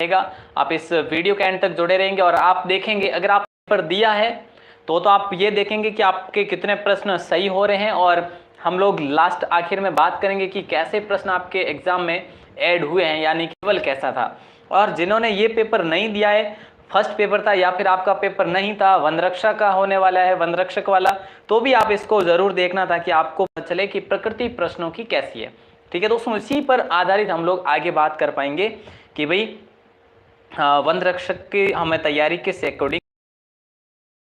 आप इस वीडियो के एंड तक जुड़े रहेंगे और आप देखेंगे अगर आप पेपर दिया है तो आप ये देखेंगे कि आपके कितने प्रश्न सही हो रहे हैं, और हम लोग लास्ट आखिर में बात करेंगे कि कैसे प्रश्न आपके एग्जाम में ऐड हुए हैं, यानी केवल कैसा था। और जिन्होंने ये पेपर नहीं दिया है, फर्स्ट पेपर था या फिर आपका पेपर नहीं था, वनरक्षक का होने वाला है, वनरक्षक वाला, तो भी आप इसको जरूर देखना ताकि आपको पता चले कि प्रकृति प्रश्नों की कैसी है। ठीक है दोस्तों, इसी पर आधारित हम लोग आगे बात कर पाएंगे कि भाई वन रक्षक की हमें तैयारी किस according.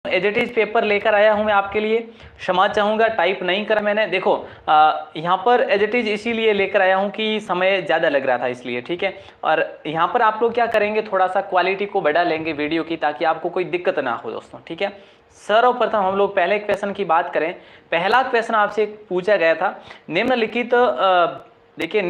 As it is paper लेकर आया हूं मैं आपके लिए, क्षमा चाहूंगा टाइप नहीं करा मैंने। देखो यहाँ पर एज इट इज इसीलिए लेकर आया हूं कि समय ज़्यादा लग रहा था इसलिए, ठीक है। और यहाँ पर आप लोग क्या करेंगे, थोड़ा सा क्वालिटी को बढ़ा लेंगे वीडियो की ताकि आपको कोई दिक्कत ना हो दोस्तों, ठीक है। सर्वप्रथम हम लोग पहले क्वेश्चन की बात करें। पहला क्वेश्चन आपसे पूछा गया था, निम्नलिखित देखिए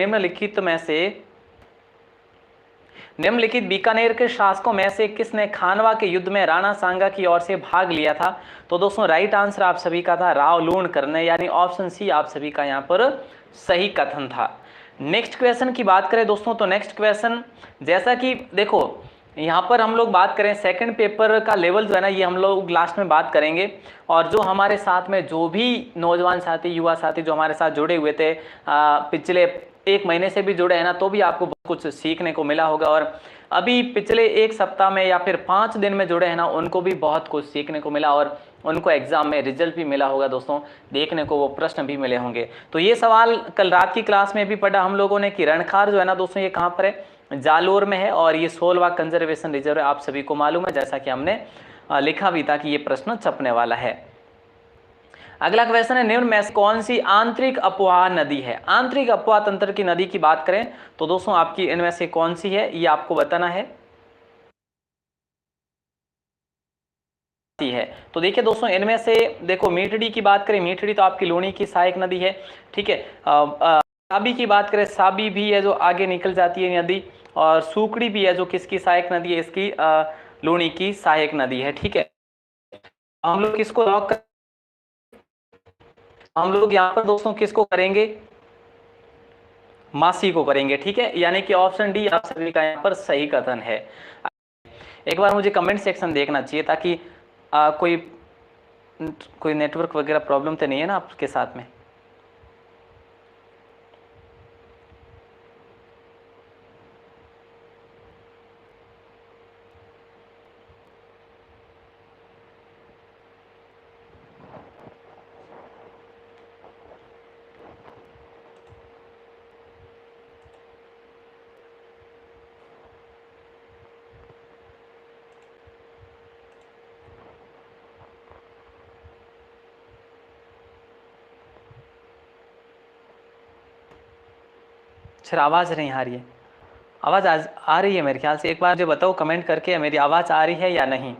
निम्नलिखित बीकानेर के शासकों में से किसने खानवा के युद्ध में राणा सांगा की ओर से भाग लिया था। तो दोस्तों राइट आंसर आप सभी का था राव लूणकर ने, यानी ऑप्शन सी आप सभी का यहाँ पर सही कथन था। नेक्स्ट क्वेश्चन की बात करें दोस्तों, तो नेक्स्ट क्वेश्चन जैसा कि देखो यहाँ पर हम लोग बात करें सेकंड पेपर का लेवल जो है ना, ये हम लोग लास्ट में बात करेंगे। और जो हमारे साथ में जो भी नौजवान साथी, युवा साथी जो हमारे साथ जुड़े हुए थे पिछले एक महीने से भी जुड़े हैं ना, तो भी आपको बहुत कुछ सीखने को मिला होगा। और अभी पिछले एक सप्ताह में या फिर 5 दिन में जुड़े हैं ना, उनको भी बहुत कुछ सीखने को मिला और उनको एग्जाम में रिजल्ट भी मिला होगा दोस्तों, देखने को वो प्रश्न भी मिले होंगे। तो ये सवाल कल रात की क्लास में भी पढ़ा हम लोगों ने कि रणखार जो है ना दोस्तों, ये कहाँ पर है, जालोर में है, और ये 16वां कंजर्वेशन रिजर्व है, आप सभी को मालूम है, जैसा कि हमने लिखा भी था कि ये प्रश्न छपने वाला है। अगला क्वेश्चन है, निम्न में से कौन सी आंतरिक अपवाह नदी है। आंतरिक अपवाह तंत्र की नदी की बात करें तो दोस्तों आपकी इनमें से कौन सी है, ये आपको बताना है। तो देखिए दोस्तों इनमें से देखो, मीठड़ी की बात करें, मीठड़ी तो आपकी लूणी की सहायक नदी है, ठीक है। साबी की बात करें, साबी भी है जो आगे निकल जाती है नदी, और सूकड़ी भी है जो किसकी सहायक नदी है, इसकी लूणी की सहायक नदी है, ठीक है। हम लोग किसको लॉक कर, हम लोग यहाँ पर दोस्तों किसको करेंगे, मासी को करेंगे, ठीक है। यानी कि ऑप्शन डी आप सभी का यहाँ पर सही कथन है। एक बार मुझे कमेंट सेक्शन देखना चाहिए ताकि कोई नेटवर्क वगैरह प्रॉब्लम तो नहीं है ना आपके साथ में। सर आवाज़ नहीं आ रही है, आवाज़ आ रही है मेरे ख्याल से, एक बार मुझे बताओ कमेंट करके मेरी आवाज़ आ रही है या नहीं।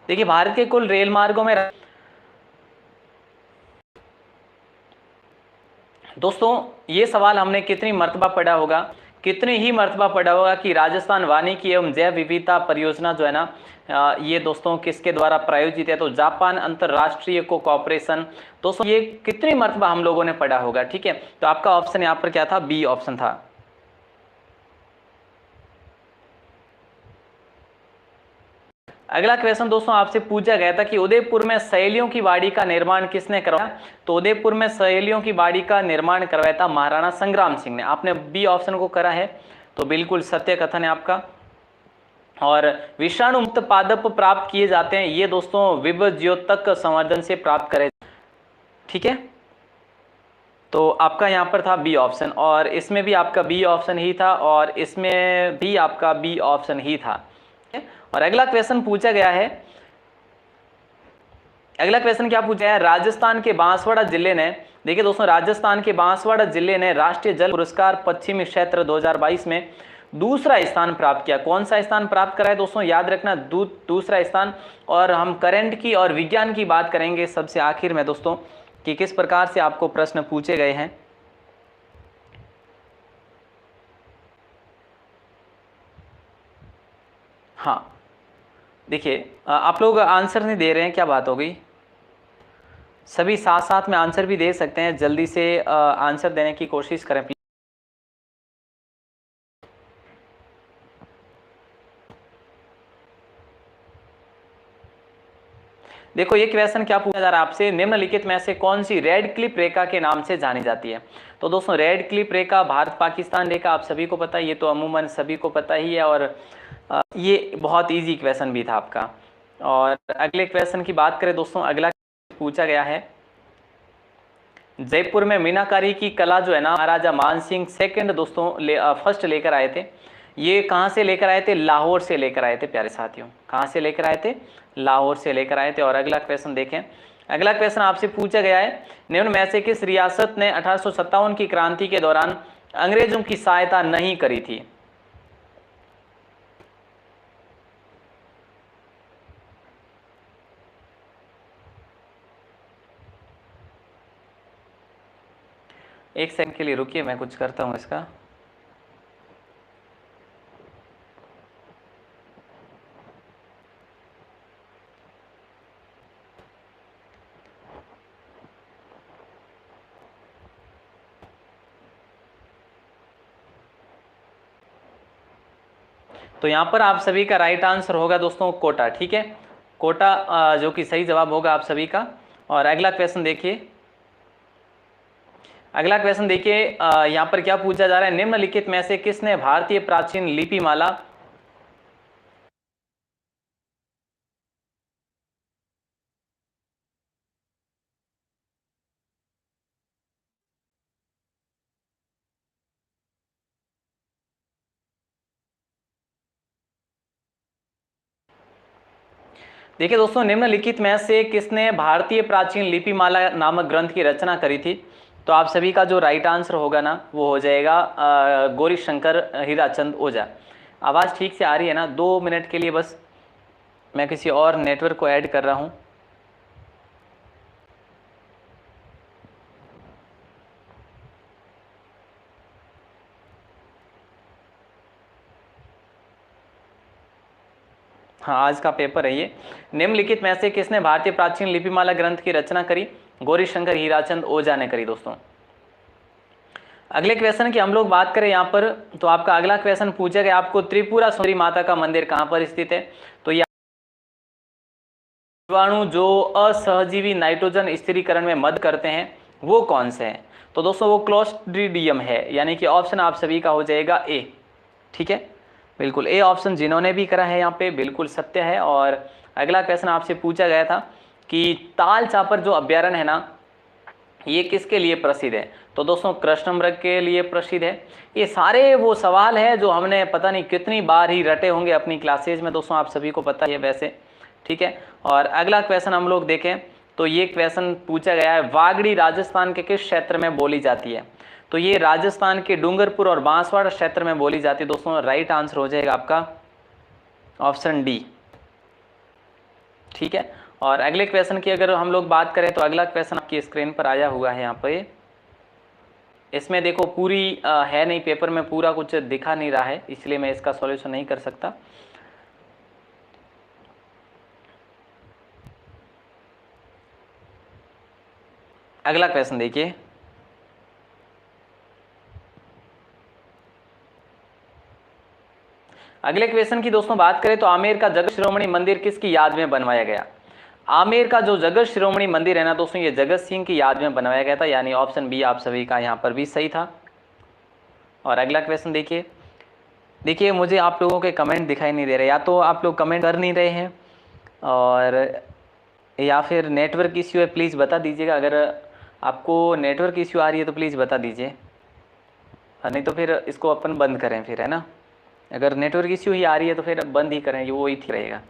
देखिए भारत के कुल रेल मार्गों में दोस्तों ये सवाल हमने कितनी मर्तबा पढ़ा होगा, कितनी ही मर्तबा पढ़ा होगा कि राजस्थान वानिकी एवं जैव विविधता परियोजना जो है ना, ये दोस्तों किसके द्वारा प्रायोजित है, तो जापान अंतरराष्ट्रीय कोऑपरेशन। दोस्तों ये कितनी मर्तबा हम लोगों ने पढ़ा होगा, ठीक है। तो आपका ऑप्शन यहाँ पर क्या था, बी ऑप्शन था। अगला क्वेश्चन दोस्तों आपसे पूछा गया था कि उदयपुर में सहेलियों की बाड़ी का निर्माण किसने करवाया। तो उदयपुर में सहेलियों की बाड़ी का निर्माण करवाया था महाराणा संग्राम सिंह ने। आपने बी ऑप्शन को करा है, तो बिल्कुल सत्य कथन है आपका। और विषाणु मुक्त पादप प्राप्त किए जाते हैं, ये दोस्तों विभज्योतक संवर्धन से प्राप्त करे, ठीक है। तो आपका यहाँ पर था बी ऑप्शन, और इसमें भी आपका बी ऑप्शन ही था, और इसमें भी आपका बी ऑप्शन ही था। और अगला क्वेश्चन पूछा गया है, अगला क्वेश्चन क्या पूछा है, राजस्थान के बांसवाड़ा जिले ने, देखिए दोस्तों राजस्थान के बांसवाड़ा जिले ने राष्ट्रीय जल पुरस्कार पश्चिमी क्षेत्र 2022 में दूसरा स्थान प्राप्त किया। कौन सा स्थान प्राप्त करा है दोस्तों, याद रखना दूसरा स्थान। और हम करंट की और विज्ञान की बात करेंगे सबसे आखिर में दोस्तों, कि किस प्रकार से आपको प्रश्न पूछे गए हैं। हाँ देखिए आप लोग आंसर नहीं दे रहे हैं, क्या बात हो गई। सभी साथ साथ में आंसर भी दे सकते हैं, जल्दी से आंसर देने की कोशिश करें प्लीज। देखो ये क्वेश्चन क्या पूछा जा रहा है आपसे, निम्नलिखित में से कौन सी रेड क्लिप रेखा के नाम से जानी जाती है। तो दोस्तों रेड क्लिप रेखा भारत पाकिस्तान रेखा आप सभी को पता है, ये तो अमूमन सभी को पता ही है, और ये बहुत इजी क्वेश्चन भी था आपका। और अगले क्वेश्चन की बात करें दोस्तों, अगला पूछा गया है, जयपुर में मीनाकारी की कला जो है ना महाराजा मानसिंह सेकंड दोस्तों फर्स्ट लेकर आए थे। ये कहाँ से लेकर आए थे, लाहौर से लेकर आए थे प्यारे साथियों, कहाँ से लेकर आए थे, लाहौर से लेकर आए थे। और अगला क्वेश्चन देखें, अगला क्वेश्चन आपसे पूछा गया है, निम्न में से किस रियासत ने 1857 की क्रांति के दौरान अंग्रेजों की सहायता नहीं करी थी। एक सेकंड के लिए रुकिए, मैं कुछ करता हूं इसका। तो यहां पर आप सभी का राइट आंसर होगा दोस्तों कोटा, ठीक है, कोटा जो कि सही जवाब होगा आप सभी का। और अगला क्वेश्चन देखिए, अगला क्वेश्चन देखिए, यहां पर क्या पूछा जा रहा है, निम्नलिखित में से किसने भारतीय प्राचीन लिपिमाला देखिए दोस्तों, निम्नलिखित में से किसने भारतीय प्राचीन लिपिमाला नामक ग्रंथ की रचना करी थी। तो आप सभी का जो राइट आंसर होगा ना वो हो जाएगा गौरी शंकर हीराचंद ओझा। आवाज़ ठीक से आ रही है ना, 2 मिनट के लिए बस मैं किसी और नेटवर्क को ऐड कर रहा हूँ। हाँ आज का पेपर है ये। निम्नलिखित में से किसने भारतीय प्राचीन लिपिमाला ग्रंथ की रचना करी, गौरी शंकर हीराचंद ओझा ने करी दोस्तों। अगले क्वेश्चन की हम लोग बात करें यहाँ पर, तो आपका अगला क्वेश्चन पूछा गया आपको, त्रिपुरा सुंदरी माता का मंदिर कहाँ पर स्थित है। तो ये जीवाणु जो असहजीवी नाइट्रोजन स्थिरीकरण में मदद करते हैं वो कौन से हैं। तो दोस्तों वो क्लोस्ट्रीडियम है, यानी कि ऑप्शन आप सभी का हो जाएगा ए, ठीक है, बिल्कुल ए ऑप्शन जिन्होंने भी करा है यहाँ पे बिल्कुल सत्य है। और अगला क्वेश्चन आपसे पूछा गया था कि ताल चापर जो अभ्यारण्य है ना ये किसके लिए प्रसिद्ध है। तो दोस्तों कृष्ण मृग के लिए प्रसिद्ध है। ये सारे वो सवाल है जो हमने पता नहीं कितनी बार ही रटे होंगे अपनी क्लासेज में दोस्तों, आप सभी को पता है वैसे, ठीक है। और अगला क्वेश्चन हम लोग देखें तो ये क्वेश्चन पूछा गया है, वागड़ी राजस्थान के किस क्षेत्र में बोली जाती है। तो ये राजस्थान के डूंगरपुर और बांसवाड़ा क्षेत्र में बोली जाती है दोस्तों। राइट आंसर हो जाएगा आपका ऑप्शन डी, ठीक है। और अगले क्वेश्चन की अगर हम लोग बात करें तो अगला क्वेश्चन आपकी स्क्रीन पर आया हुआ है यहाँ पे। इसमें देखो पूरी है नहीं, पेपर में पूरा कुछ दिखा नहीं रहा है, इसलिए मैं इसका सॉल्यूशन नहीं कर सकता। अगला क्वेश्चन देखिए, अगले क्वेश्चन की दोस्तों बात करें तो आमेर का जगत शिरोमणि मंदिर किसकी याद में बनवाया गया। आमेर का जो जगत शिरोमणि मंदिर है ना दोस्तों ये जगत सिंह की याद में बनवाया गया था, यानी ऑप्शन बी आप सभी का यहाँ पर भी सही था। और अगला क्वेश्चन देखिए, देखिए मुझे आप लोगों के कमेंट दिखाई नहीं दे रहे, या तो आप लोग कमेंट कर नहीं रहे हैं और या फिर नेटवर्क इश्यू है, प्लीज़ बता दीजिएगा। अगर आपको नेटवर्क इश्यू आ रही है तो प्लीज़ बता दीजिए, नहीं तो फिर इसको अपन बंद करें फिर, है ना। अगर नेटवर्क इश्यू ही आ रही है तो फिर बंद ही करें, ये वो ही ठीक रहेगा।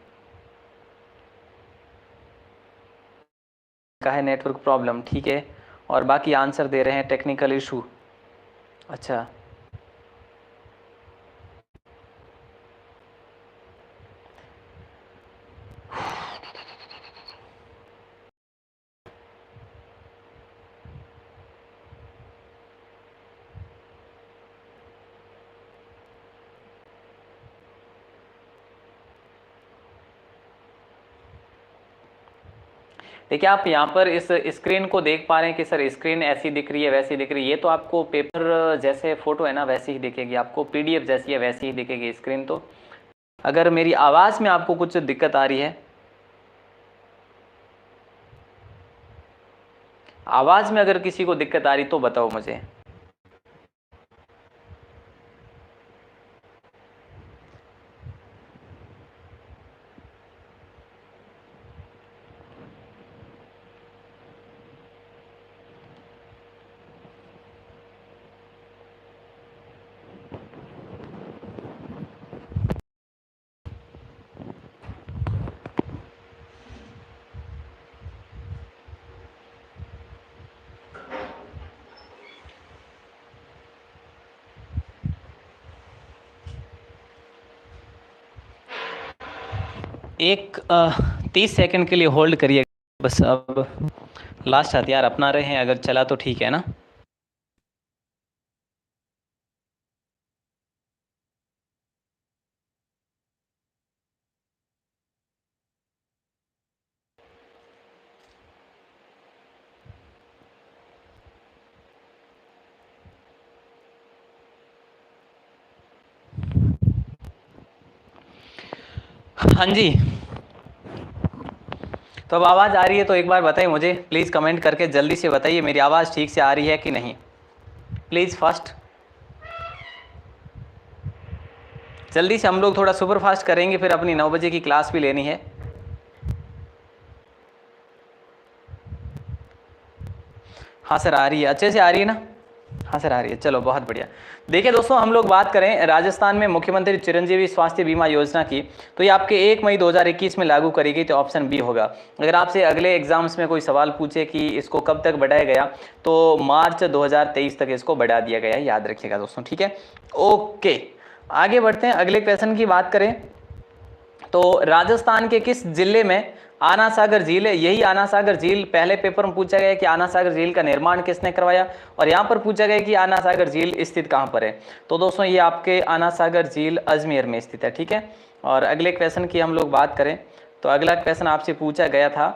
का है नेटवर्क प्रॉब्लम, ठीक है, और बाकी आंसर दे रहे हैं टेक्निकल इशू। अच्छा देखिए आप यहाँ पर इस स्क्रीन को देख पा रहे हैं कि सर स्क्रीन ऐसी दिख रही है वैसी दिख रही है, ये तो आपको पेपर जैसे फोटो है ना वैसी ही दिखेगी, आपको पीडीएफ जैसी है वैसी ही दिखेगी स्क्रीन। तो अगर मेरी आवाज़ में आपको कुछ दिक्कत आ रही है आवाज में अगर किसी को दिक्कत आ रही तो बताओ मुझे। एक 30 सेकंड के लिए होल्ड करिए बस। अब लास्ट हथियार अपना रहे हैं, अगर चला तो ठीक है ना। हाँ जी, तो अब आवाज़ आ रही है तो एक बार बताइए मुझे प्लीज़, कमेंट करके जल्दी से बताइए मेरी आवाज़ ठीक से आ रही है कि नहीं, प्लीज़ फर्स्ट। जल्दी से, हम लोग थोड़ा सुपर फास्ट करेंगे, फिर अपनी 9 बजे की क्लास भी लेनी है। हाँ सर आ रही है, अच्छे से आ रही है ना। हाँ सर आ रही है, चलो बहुत बढ़िया। देखिए दोस्तों, हम लोग बात करें राजस्थान में मुख्यमंत्री चिरंजीवी स्वास्थ्य बीमा योजना की, तो ये आपके 1 मई 2021 में लागू करी गई, तो ऑप्शन बी होगा। अगर आपसे अगले एग्जाम्स में कोई सवाल पूछे कि इसको कब तक बढ़ाया गया, तो मार्च 2023 तक इसको बढ़ा दिया गया, याद रखिएगा दोस्तों, ठीक है। ओके, आगे बढ़ते हैं, अगले क्वेश्चन की बात करें तो राजस्थान के किस जिले में आना सागर झील है। यही आना सागर झील पहले पेपर में पूछा गया कि आना सागर झील का निर्माण किसने करवाया, और यहाँ पर पूछा गया कि आना सागर झील स्थित कहाँ पर है। तो दोस्तों ये आपके आना सागर झील अजमेर में स्थित है, ठीक है। और अगले क्वेश्चन की हम लोग बात करें तो अगला क्वेश्चन आपसे पूछा गया था,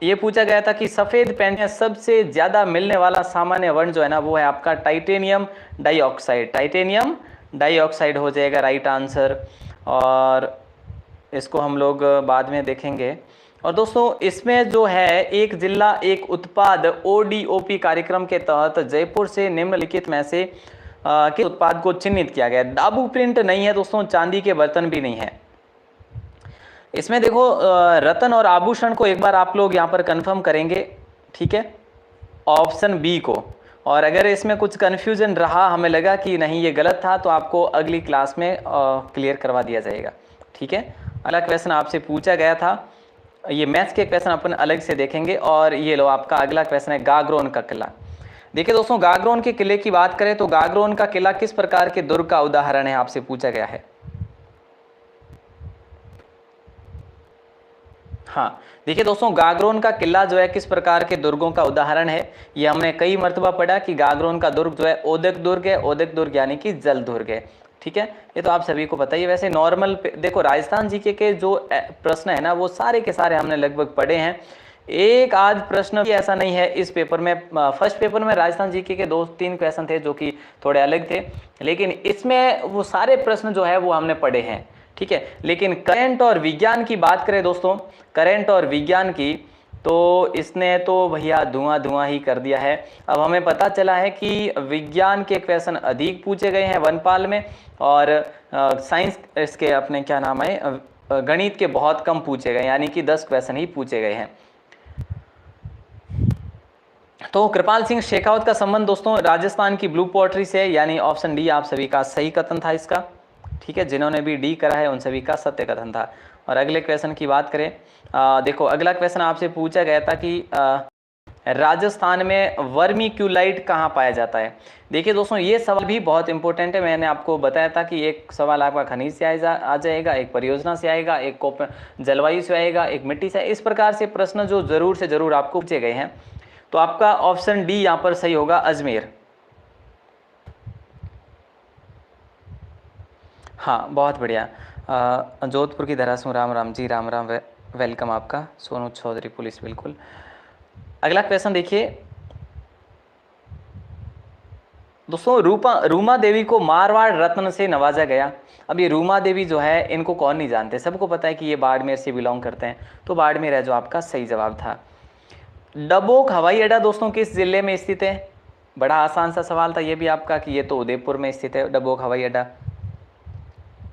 ये पूछा गया था कि सफेद पेंट में सबसे ज्यादा मिलने वाला सामान्य वर्ण जो है ना, वो है आपका टाइटेनियम डाइऑक्साइड। टाइटेनियम डाइऑक्साइड हो जाएगा राइट आंसर, और इसको हम लोग बाद में देखेंगे। और दोस्तों इसमें जो है एक जिला एक उत्पाद ODOP कार्यक्रम के तहत जयपुर से निम्नलिखित में से किस उत्पाद को चिन्हित किया गया। दाबू प्रिंट नहीं है दोस्तों, चांदी के बर्तन भी नहीं है। इसमें देखो रत्न और आभूषण को एक बार आप लोग यहाँ पर कंफर्म करेंगे, ठीक है, ऑप्शन बी को। और अगर इसमें कुछ कंफ्यूजन रहा, हमें लगा कि नहीं ये गलत था, तो आपको अगली क्लास में क्लियर करवा दिया जाएगा, ठीक है। अगला क्वेश्चन आपसे पूछा गया था, ये मैथ्स के क्वेश्चन अपन अलग से देखेंगे। और ये लो आपका अगला क्वेश्चन है गागरोन का किला। देखिए दोस्तों, गागरोन के किले की बात करें तो गागरोन का किला किस प्रकार के दुर्ग का उदाहरण है, आपसे पूछा गया है। हाँ देखिए दोस्तों, गागरोन का किला जो है किस प्रकार के दुर्गों का उदाहरण है। ये हमने कई मर्तबा पढ़ा कि गागरोन का दुर्ग जो है ओदक दुर्ग है। ओदक दुर्ग यानी कि जल दुर्ग है, ठीक है। ये तो आप सभी को पता ही है। वैसे नॉर्मल देखो, राजस्थान जीके के जो प्रश्न है ना, वो सारे के सारे हमने लगभग पढ़े हैं। एक आध प्रश्न भी ऐसा नहीं है इस पेपर में। फर्स्ट पेपर में राजस्थान जीके के 2-3 क्वेश्चन थे जो कि थोड़े अलग थे, लेकिन इसमें वो सारे प्रश्न जो है वो हमने पढ़े हैं, ठीक है। लेकिन करंट और विज्ञान की बात करें दोस्तों, करंट और विज्ञान की, तो इसने तो भैया धुआं धुआं ही कर दिया है। अब हमें पता चला है कि विज्ञान के क्वेश्चन अधिक पूछे गए हैं वनपाल में, और साइंस इसके अपने क्या नाम है गणित के बहुत कम पूछे गए, यानी कि 10 क्वेश्चन ही पूछे गए हैं। तो कृपाल सिंह शेखावत का संबंध दोस्तों राजस्थान की ब्लू पोएट्री से, यानी ऑप्शन डी आप सभी का सही कथन था इसका, ठीक है। जिन्होंने भी डी करा है उन सभी का सत्य कथन था। और अगले क्वेश्चन की बात करें, देखो अगला क्वेश्चन आपसे पूछा गया था कि राजस्थान में वर्मीक्यूलाइट कहाँ पाया जाता है। देखिए दोस्तों, ये सवाल भी बहुत इंपॉर्टेंट है। मैंने आपको बताया था कि एक सवाल आपका खनिज से आ जाएगा, एक परियोजना से आएगा, एक जलवायु से आएगा, एक मिट्टी से। इस प्रकार से प्रश्न जो जरूर से जरूर आपको पूछे गए हैं। तो आपका ऑप्शन डी यहाँ पर सही होगा, अजमेर। हाँ बहुत बढ़िया। जोधपुर की धरासू, राम राम जी, राम राम, वेलकम आपका सोनू चौधरी पुलिस, बिल्कुल। अगला क्वेश्चन देखिए दोस्तों, रूमा देवी को मारवाड़ रत्न से नवाजा गया। अब ये रूमा देवी जो है, इनको कौन नहीं जानते, सबको पता है कि ये बाड़मेर से बिलोंग करते हैं। तो बाड़मेर है जो आपका सही जवाब था। डबोक हवाई अड्डा दोस्तों किस जिले में स्थित है? बड़ा आसान सा सवाल था ये भी आपका कि ये तो उदयपुर में स्थित है डबोक हवाई अड्डा।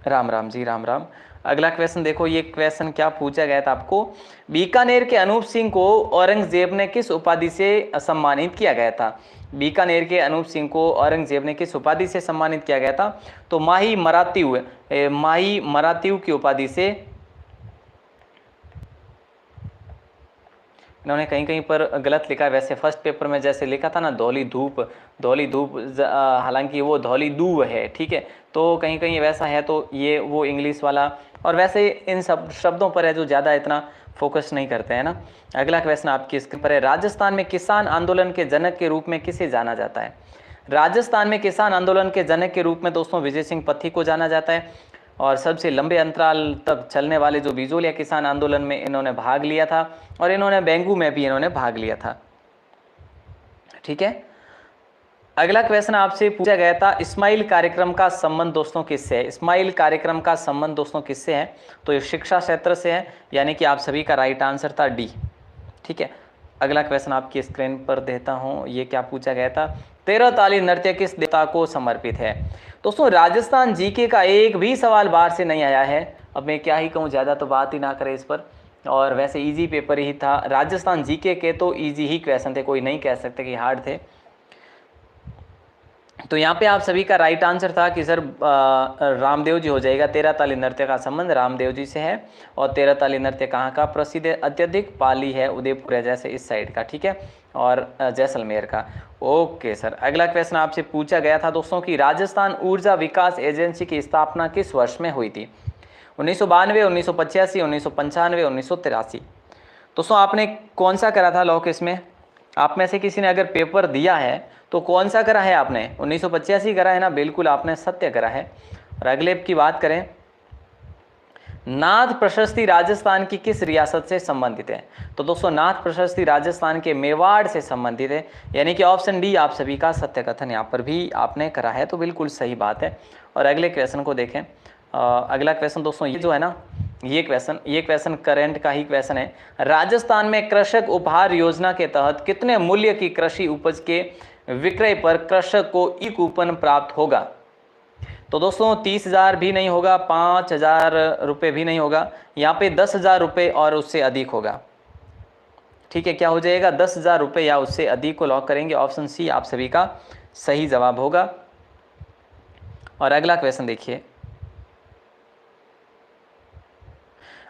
राम राम जी, राम राम। अगला क्वेश्चन देखो, ये क्वेश्चन क्या पूछा गया था आपको, बीकानेर के अनूप सिंह को औरंगजेब ने किस उपाधि से सम्मानित किया गया था? बीकानेर के अनूप सिंह को औरंगजेब ने किस उपाधि से सम्मानित किया गया था? तो माही मरात्यू की उपाधि से। इन्होंने कहीं कहीं पर गलत लिखा है, वैसे फर्स्ट पेपर में जैसे लिखा था ना धौली धूप, हालांकि वो धौली दूब है, ठीक है, तो कहीं कहीं वैसा है, तो ये वो इंग्लिश वाला, और वैसे इन सब शब्दों पर है जो ज़्यादा इतना फोकस नहीं करते हैं ना। अगला क्वेश्चन आपकी स्क्रीन पर है, राजस्थान में किसान आंदोलन के जनक के रूप में किसे जाना जाता है? राजस्थान में किसान आंदोलन के जनक के रूप में दोस्तों विजय सिंह पत्थी को जाना जाता है, और सबसे लंबे अंतराल तक चलने वाले जो बिजोलिया किसान आंदोलन में इन्होंने भाग लिया था, और इन्होंने बेंगू में भी इन्होंने भाग लिया था, ठीक है। अगला क्वेश्चन आपसे पूछा गया था, स्माइल कार्यक्रम का संबंध दोस्तों किससे है? स्माइल कार्यक्रम का संबंध दोस्तों किससे है? तो ये शिक्षा क्षेत्र से है, यानी कि आप सभी का राइट आंसर था डी, ठीक है। अगला क्वेश्चन आपकी स्क्रीन पर देता हूं, ये क्या पूछा गया था, 13 ताली नृत्य किस देवता को समर्पित है? दोस्तों राजस्थान जीके का एक भी सवाल बाहर से नहीं आया है, अब मैं क्या ही कहूँ, ज़्यादा तो बात ही ना करें इस पर, और वैसे इजी पेपर ही था, राजस्थान जीके के तो इजी ही क्वेश्चन थे, कोई नहीं कह सकते कि हार्ड थे। तो यहाँ पे आप सभी का राइट आंसर था कि सर रामदेव जी हो जाएगा, 13 ताली नृत्य का संबंध रामदेव जी से है, और 13 ताली नृत्य कहाँ का प्रसिद्ध है? अत्यधिक पाली है, उदयपुर है जैसे इस साइड का, ठीक है, और जैसलमेर का। ओके सर, अगला क्वेश्चन आपसे पूछा गया था दोस्तों कि राजस्थान ऊर्जा विकास एजेंसी की स्थापना किस वर्ष में हुई थी? 1992, 1985, 1995, 1983। दोस्तों आपने कौन सा करा था लॉक? इसमें आप में से किसी ने अगर पेपर दिया है तो कौन सा करा है आपने? 1985 करा है ना, बिल्कुल आपने सत्य करा है। और अगले की बात करें, नाथ प्रशस्ति राजस्थान की किस रियासत से संबंधित है? तो दोस्तों नाथ प्रशस्ति राजस्थान के मेवाड़ से संबंधित है, यानी कि ऑप्शन डी आप सभी का सत्य कथन यहाँ पर भी आपने करा है, तो बिल्कुल सही बात है। और अगले क्वेश्चन को देखें, अगला क्वेश्चन दोस्तों ये जो है ना, ये क्वेश्चन करंट का ही क्वेश्चन है, राजस्थान में कृषक उपहार योजना के तहत कितने मूल्य की कृषि उपज के विक्रय पर कृषक को ई कूपन प्राप्त होगा? तो दोस्तों 30,000 भी नहीं होगा, 5,000 रुपये भी नहीं होगा, यहाँ पे 10,000 रुपये और उससे अधिक होगा, ठीक है। क्या हो जाएगा? 10,000 रुपये या उससे अधिक को लॉक करेंगे, ऑप्शन सी आप सभी का सही जवाब होगा। और अगला क्वेश्चन देखिए,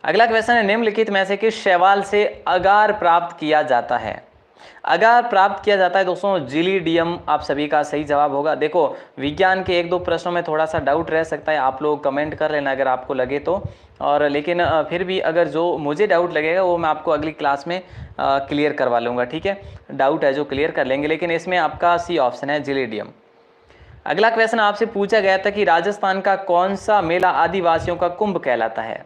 अगला क्वेश्चन है, निम्नलिखित में से किस शैवाल से अगार प्राप्त किया जाता है? अगार प्राप्त किया जाता है दोस्तों जिलीडियम, आप सभी का सही जवाब होगा। देखो विज्ञान के 1-2 प्रश्नों में थोड़ा सा डाउट रह सकता है, आप लोग कमेंट कर लेना अगर आपको लगे तो, और लेकिन फिर भी अगर जो मुझे डाउट लगेगा वो मैं आपको अगली क्लास में क्लियर करवा लूँगा, ठीक है। डाउट है जो क्लियर कर लेंगे, लेकिन इसमें आपका सी ऑप्शन है जिलीडियम। अगला क्वेश्चन आपसे पूछा गया था कि राजस्थान का कौन सा मेला आदिवासियों का कुंभ कहलाता है?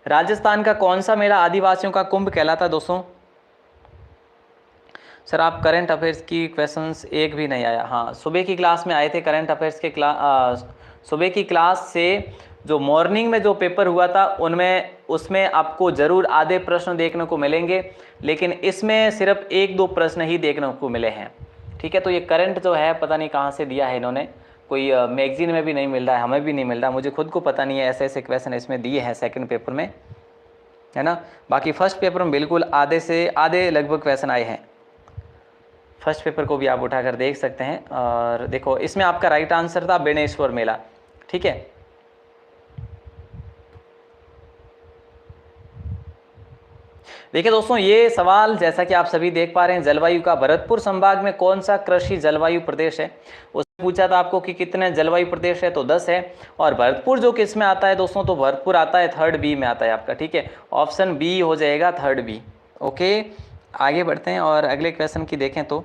राजस्थान का कौन सा मेला आदिवासियों का कुंभ कहलाता है दोस्तों? सर आप करंट अफेयर्स की क्वेश्चंस एक भी नहीं आया। हाँ सुबह की क्लास में आए थे करंट अफेयर्स के सुबह की क्लास से जो मॉर्निंग में जो पेपर हुआ था उसमें आपको ज़रूर आधे प्रश्न देखने को मिलेंगे, लेकिन इसमें सिर्फ 1-2 प्रश्न ही देखने को मिले हैं, ठीक है। तो ये करंट जो है पता नहीं कहाँ से दिया है इन्होंने, कोई मैगजीन में भी नहीं मिल रहा है, हमें भी नहीं मिल रहा, मुझे खुद को पता नहीं है, ऐसे ऐसे क्वेश्चन इसमें दिए हैं सेकंड पेपर में, है ना। बाकी फर्स्ट पेपर में बिल्कुल आधे से आधे लगभग क्वेश्चन आए हैं, फर्स्ट पेपर को भी आप उठाकर देख सकते हैं। और देखो इसमें आपका राइट आंसर था बेणेश्वर मेला, ठीक है। देखिए दोस्तों ये सवाल जैसा कि आप सभी देख पा रहे हैं, जलवायु का भरतपुर संभाग में कौन सा कृषि जलवायु प्रदेश है, उसने पूछा था आपको कि कितने जलवायु प्रदेश है, तो 10 है। और भरतपुर जो किस में आता है दोस्तों, तो भरतपुर आता है 3rd बी में आता है आपका, ठीक है। ऑप्शन बी हो जाएगा 3rd बी। ओके आगे बढ़ते हैं और अगले क्वेश्चन की देखें तो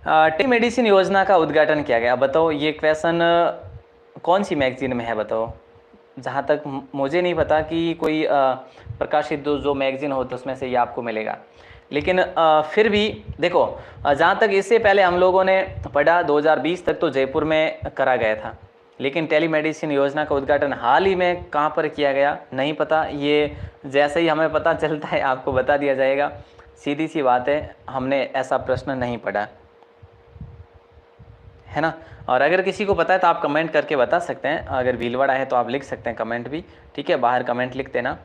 टेलीमेडिसिन योजना का उद्घाटन किया गया, बताओ ये क्वेश्चन कौन सी मैगजीन में है बताओ। जहाँ तक मुझे नहीं पता कि कोई प्रकाशित जो मैगजीन हो तो उसमें से ये आपको मिलेगा, लेकिन फिर भी देखो जहाँ तक इससे पहले हम लोगों ने पढ़ा 2020 तक तो जयपुर में करा गया था, लेकिन टेलीमेडिसिन योजना का उद्घाटन हाल ही में कहाँ पर किया गया नहीं पता, ये जैसे ही हमें पता चलता है आपको बता दिया जाएगा। सीधी सी बात है, हमने ऐसा प्रश्न नहीं पढ़ा है ना। और अगर किसी को पता है तो आप कमेंट करके बता सकते हैं, अगर भीलवाड़ा है तो आप लिख सकते हैं कमेंट भी, ठीक है, बाहर कमेंट लिख देना।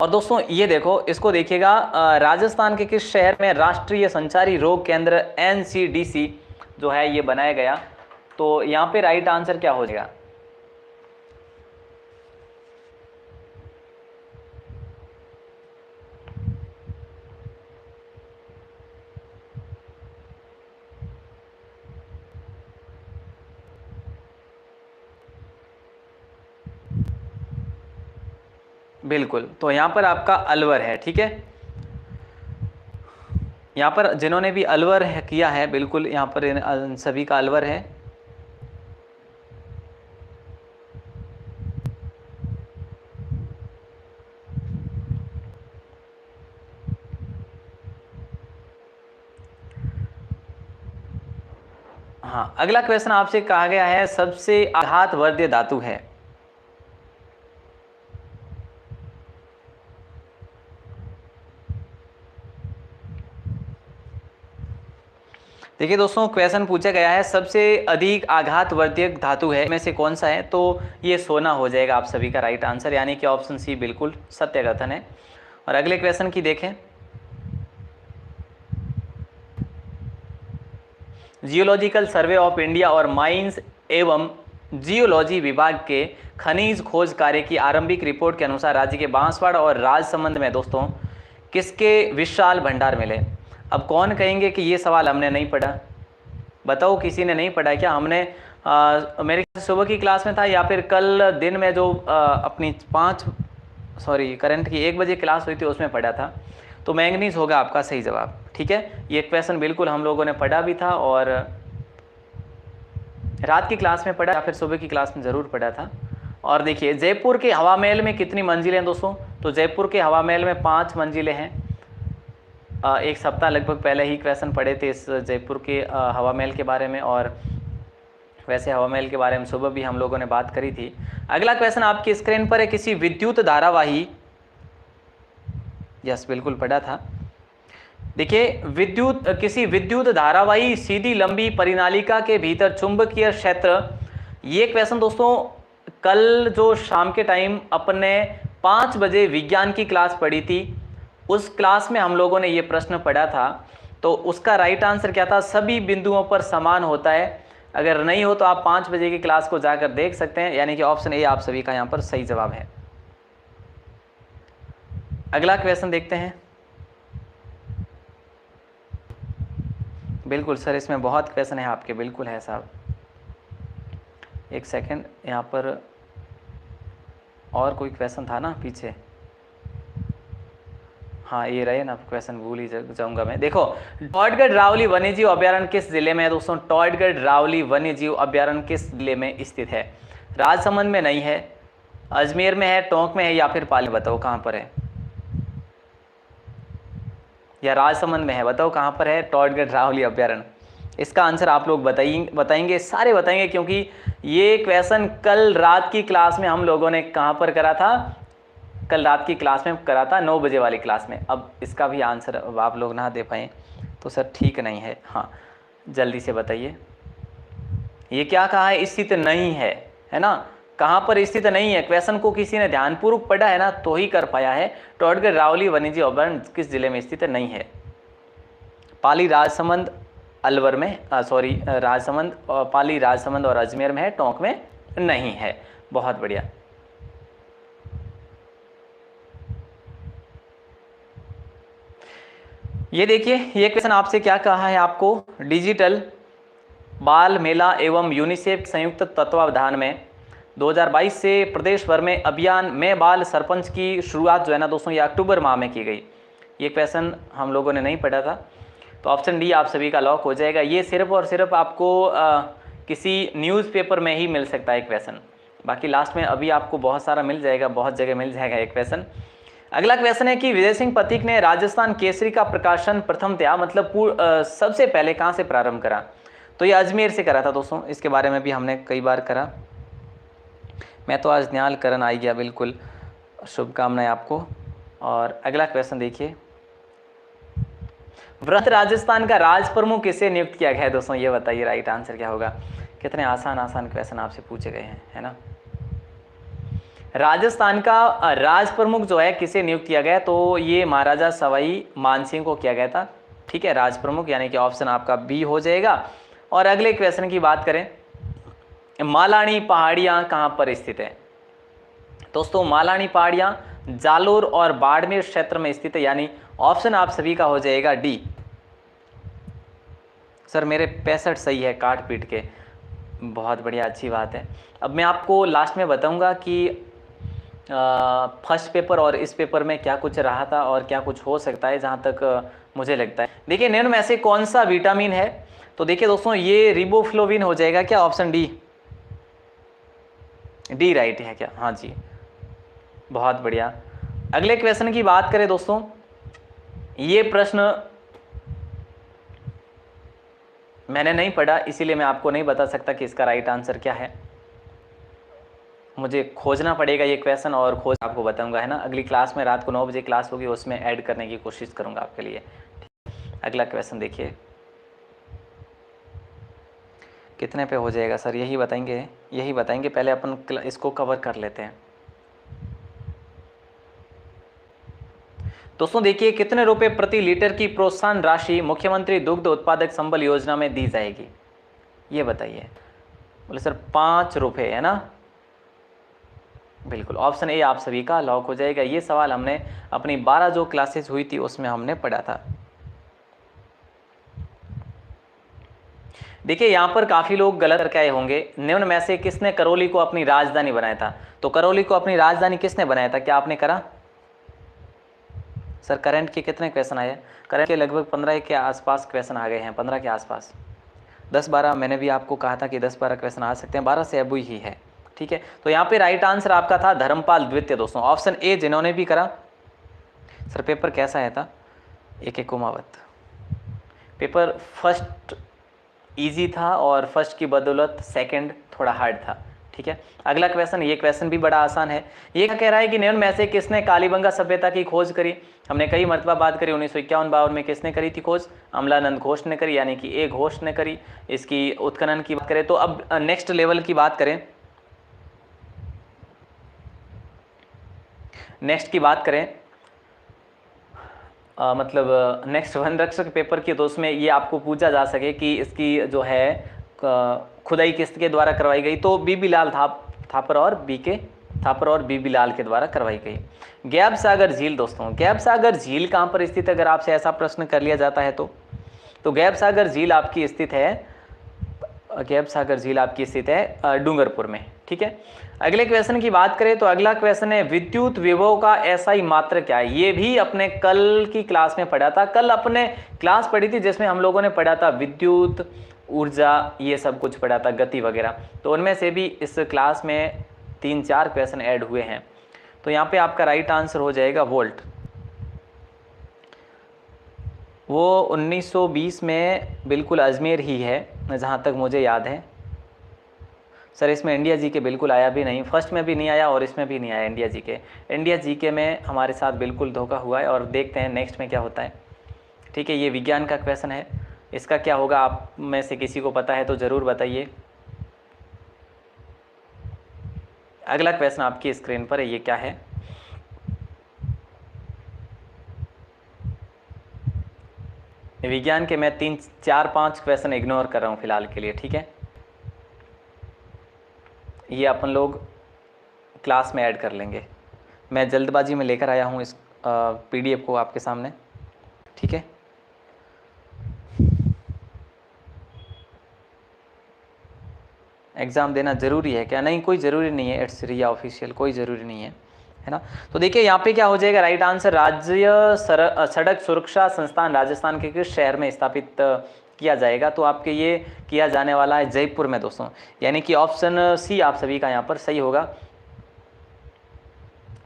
और दोस्तों ये देखो, इसको देखिएगा, राजस्थान के किस शहर में राष्ट्रीय संचारी रोग केंद्र NCDC जो है ये बनाया गया, तो यहाँ पे राइट आंसर क्या हो जाएगा? बिल्कुल, तो यहाँ पर आपका अलवर है, ठीक है। यहाँ पर जिन्होंने भी अलवर है किया है, बिल्कुल यहाँ पर सभी का अलवर है। हाँ, अगला क्वेश्चन आपसे कहा गया है सबसे आघातवर्धक धातु है। देखिए दोस्तों, क्वेश्चन पूछा गया है सबसे अधिक आघातवर्धक धातु है में से कौन सा है, तो ये सोना हो जाएगा आप सभी का राइट आंसर, यानी कि ऑप्शन सी बिल्कुल सत्य कथन है। और अगले क्वेश्चन की देखें, जियोलॉजिकल सर्वे ऑफ इंडिया और माइंस एवं जियोलॉजी विभाग के खनिज खोज कार्य की आरंभिक रिपोर्ट के अनुसार राज्य के बांसवाड़ा और राजसमंद में दोस्तों किसके विशाल भंडार मिले। अब कौन कहेंगे कि ये सवाल हमने नहीं पढ़ा, बताओ किसी ने नहीं पढ़ा क्या? हमने मेरे सुबह की क्लास में था या फिर कल दिन में जो अपनी करंट की 1 बजे क्लास हुई थी उसमें पढ़ा था। तो मैंगनीज होगा आपका सही जवाब, ठीक है। ये क्वेश्चन बिल्कुल हम लोगों ने पढ़ा भी था, और रात की क्लास में पढ़ा या फिर सुबह की क्लास में ज़रूर पढ़ा था। और देखिए, जयपुर के हवा महल में कितनी मंजिलें हैं दोस्तों? तो जयपुर के हवा महल में 5 मंजिलें हैं। एक सप्ताह लगभग पहले ही क्वेश्चन पढ़े थे इस जयपुर के हवा महल के बारे में, और वैसे हवा महल के बारे में सुबह भी हम लोगों ने बात करी थी। अगला क्वेश्चन आपकी स्क्रीन पर है, किसी विद्युत धारावाही, यस बिल्कुल पढ़ा था। देखिए, किसी विद्युत धारावाही सीधी लंबी परिनालिका के भीतर चुंबकीय क्षेत्र, ये क्वेश्चन दोस्तों कल जो शाम के टाइम अपने 5 बजे विज्ञान की क्लास पढ़ी थी, उस क्लास में हम लोगों ने ये प्रश्न पढ़ा था। तो उसका राइट आंसर क्या था? सभी बिंदुओं पर समान होता है। अगर नहीं हो तो आप 5 बजे की क्लास को जाकर देख सकते हैं, यानी कि ऑप्शन ए आप सभी का यहाँ पर सही जवाब है। अगला क्वेश्चन देखते हैं। बिल्कुल सर, इसमें बहुत क्वेश्चन है आपके, बिल्कुल है साहब। एक सेकंड, यहाँ पर और कोई क्वेश्चन था ना पीछे? हाँ ये रहे ना क्वेश्चन, भूल ही जाऊंगा मैं। देखो, टॉडगढ़ रावली वन्यजीव अभ्यारण्य किस जिले में है दोस्तों? टॉडगढ़ रावली वन्यजीव अभ्यारण्य किस जिले में स्थित है? राजसमंद में नहीं है, अजमेर में है, टोंक में है, या फिर पाली? बताओ कहाँ पर है, या राजसमंद में है? बताओ कहाँ पर है टॉडगढ़ रावली अभ्यारण्य? इसका आंसर आप लोग बताएंगे, सारे बताएंगे, क्योंकि ये क्वेश्चन कल रात की क्लास में हम लोगों ने कहाँ पर करा था? कल रात की क्लास में करा था, 9 बजे वाली क्लास में। अब इसका भी आंसर अब आप लोग ना दे पाए तो सर ठीक नहीं है। हाँ जल्दी से बताइए, ये क्या कहा है? स्थित नहीं है ना? कहाँ पर स्थित नहीं है? क्वेश्चन को किसी ने ध्यानपूर्वक पढ़ा है ना तो ही कर पाया है। टॉडगढ़ रावली वन्यजीव अभ्यारण्य किस जिले में स्थित नहीं है? पाली, राजसमंद, अलवर में राजसमंद, पाली, राजसमंद और अजमेर में है, टोंक में नहीं है। बहुत बढ़िया। ये देखिए, ये क्वेश्चन आपसे क्या कहा है? आपको डिजिटल बाल मेला एवं यूनिसेफ संयुक्त तत्वावधान में 2022 से प्रदेश भर में अभियान में बाल सरपंच की शुरुआत जो है ना दोस्तों, ये अक्टूबर माह में की गई। ये क्वेश्चन हम लोगों ने नहीं पढ़ा था, तो ऑप्शन डी आप सभी का लॉक हो जाएगा। ये सिर्फ और सिर्फ आपको किसी न्यूज़पेपर में ही मिल सकता है क्वेश्चन, बाकी लास्ट में अभी आपको बहुत सारा मिल जाएगा, बहुत जगह मिल जाएगा एक क्वेश्चन। अगला क्वेश्चन है कि विजय सिंह पथिक ने राजस्थान केसरी का प्रकाशन प्रथमतया मतलब सबसे पहले कहाँ से प्रारंभ करा? तो ये अजमेर से करा था दोस्तों, इसके बारे में भी हमने कई बार करा। मैं तो आज न्याल करन आई गया, बिल्कुल शुभकामनाएं आपको। और अगला क्वेश्चन देखिए, वृहत राजस्थान का राज प्रमुख किसे नियुक्त किया गया है दोस्तों, ये बताइए राइट आंसर क्या होगा। कितने आसान आसान क्वेश्चन आपसे पूछे गए हैं, है ना। राजस्थान का राज प्रमुख जो है किसे नियुक्त किया गया, तो ये महाराजा सवाई मानसिंह को किया गया था। ठीक है, राज प्रमुख, यानी कि ऑप्शन आपका बी हो जाएगा। और अगले क्वेश्चन की बात करें, मालानी पहाड़ियां कहां पर स्थित है दोस्तों। मालानी पहाड़ियां जालोर और बाड़मेर क्षेत्र में स्थित है, यानी ऑप्शन आप सभी का हो जाएगा डी। सर मेरे 65 सही है काट पीट के, बहुत बढ़िया, अच्छी बात है। अब मैं आपको लास्ट में बताऊंगा कि फर्स्ट पेपर और इस पेपर में क्या कुछ रहा था और क्या कुछ हो सकता है, जहां तक मुझे लगता है। देखिए निम्न में से कौन सा विटामिन है, तो देखिए दोस्तों ये रिबोफ्लोविन हो जाएगा क्या, ऑप्शन डी। डी राइट है क्या, हाँ जी, बहुत बढ़िया। अगले क्वेश्चन की बात करें दोस्तों, ये प्रश्न मैंने नहीं पढ़ा, इसीलिए मैं आपको नहीं बता सकता कि इसका राइट आंसर क्या है। मुझे खोजना पड़ेगा ये क्वेश्चन और खोज आपको बताऊंगा, है ना। अगली क्लास में रात को 9 बजे क्लास होगी, उसमें ऐड करने की कोशिश करूंगा आपके लिए। अगला क्वेश्चन देखिए, कितने पे हो जाएगा सर, यही बताएंगे, पहले अपन इसको कवर कर लेते हैं। दोस्तों देखिए, कितने रुपए प्रति लीटर की प्रोत्साहन राशि मुख्यमंत्री दुग्ध उत्पादक संबल योजना में दी जाएगी, ये बताइए। बोले सर 5 रुपए, है ना। बिल्कुल, ऑप्शन ए आप सभी का लॉक हो जाएगा। ये सवाल हमने अपनी 12 जो क्लासेस हुई थी उसमें हमने पढ़ा था। देखिए यहाँ पर काफी लोग गलत करके आए होंगे। निम्न में से किसने करौली को अपनी राजधानी बनाया था, तो करौली को अपनी राजधानी किसने बनाया था, क्या आपने करा। सर करंट के कितने क्वेश्चन आए, करंट के लगभग 15 के आसपास क्वेश्चन आ गए हैं, 15 के आसपास, 10-12 मैंने भी आपको कहा था कि 10-12 क्वेश्चन आ सकते हैं, 12 से अबू ही है। ठीक है, तो यहाँ पे राइट आंसर आपका था धर्मपाल द्वितीय दोस्तों, ऑप्शन ए। जिन्होंने भी करा, सर पेपर कैसा आया था, एक कुमावत पेपर, फर्स्ट इजी था और फर्स्ट की बदौलत सेकंड थोड़ा हार्ड था। ठीक है, अगला क्वेश्चन, ये क्वेश्चन भी बड़ा आसान है। ये क्या कह रहा है कि निम्न में से किसने कालीबंगा सभ्यता की खोज करी। हमने कई मरतबा बात करी, 1951-52 में किसने करी थी खोज, अमलानंद घोष ने करी, यानी कि ए घोष ने करी। इसकी उत्खनन की बात करें तो अब नेक्स्ट लेवल की बात करें, मतलब नेक्स्ट वन रक्षक पेपर की, तो उसमें ये आपको पूछा जा सके कि इसकी जो है खुदाई किसके द्वारा करवाई गई, तो बीबी लाल थापर और बीबी लाल के द्वारा करवाई गई। गैब सागर झील दोस्तों, गैब सागर झील कहाँ पर स्थित है, अगर आपसे ऐसा प्रश्न कर लिया जाता है तो गैब सागर झील आपकी स्थित है डूंगरपुर में। ठीक है, अगले क्वेश्चन की बात करें तो अगला क्वेश्चन है, विद्युत विभव का एसआई मात्रक क्या है। ये भी अपने कल की क्लास में पढ़ा था, कल अपने क्लास पढ़ी थी जिसमें हम लोगों ने पढ़ा था विद्युत ऊर्जा, ये सब कुछ पढ़ा था, गति वगैरह। तो उनमें से भी इस क्लास में 3-4 क्वेश्चन ऐड हुए हैं। तो यहाँ पे आपका राइट आंसर हो जाएगा वोल्ट। वो 1920 में बिल्कुल अजमेर ही है जहाँ तक मुझे याद है। सर इसमें इंडिया जी के बिल्कुल आया भी नहीं, फर्स्ट में भी नहीं आया और इसमें भी नहीं आया इंडिया जी के में हमारे साथ बिल्कुल धोखा हुआ है। और देखते हैं नेक्स्ट में क्या होता है। ठीक है, ये विज्ञान का क्वेश्चन है, इसका क्या होगा आप में से किसी को पता है तो ज़रूर बताइए। अगला क्वेश्चन आपकी स्क्रीन पर है, ये क्या है, विज्ञान के मैं 3-4-5 क्वेश्चन इग्नोर कर रहा हूँ फिलहाल के लिए। ठीक है, ये अपन लोग क्लास में ऐड कर लेंगे, मैं जल्दबाजी में लेकर आया हूँ इस पीडीएफ को आपके सामने। ठीक है, एग्ज़ाम देना ज़रूरी है क्या, नहीं कोई ज़रूरी नहीं है, इट्स रिया ऑफिशियल, कोई ज़रूरी नहीं है ना। तो देखिए यहाँ पे क्या हो जाएगा राइट आंसर, राज्य सड़क सुरक्षा संस्थान राजस्थान के किस शहर में स्थापित किया जाएगा, तो आपके ये किया जाने वाला है जयपुर में दोस्तों, यानी कि ऑप्शन सी आप सभी का यहाँ पर सही होगा।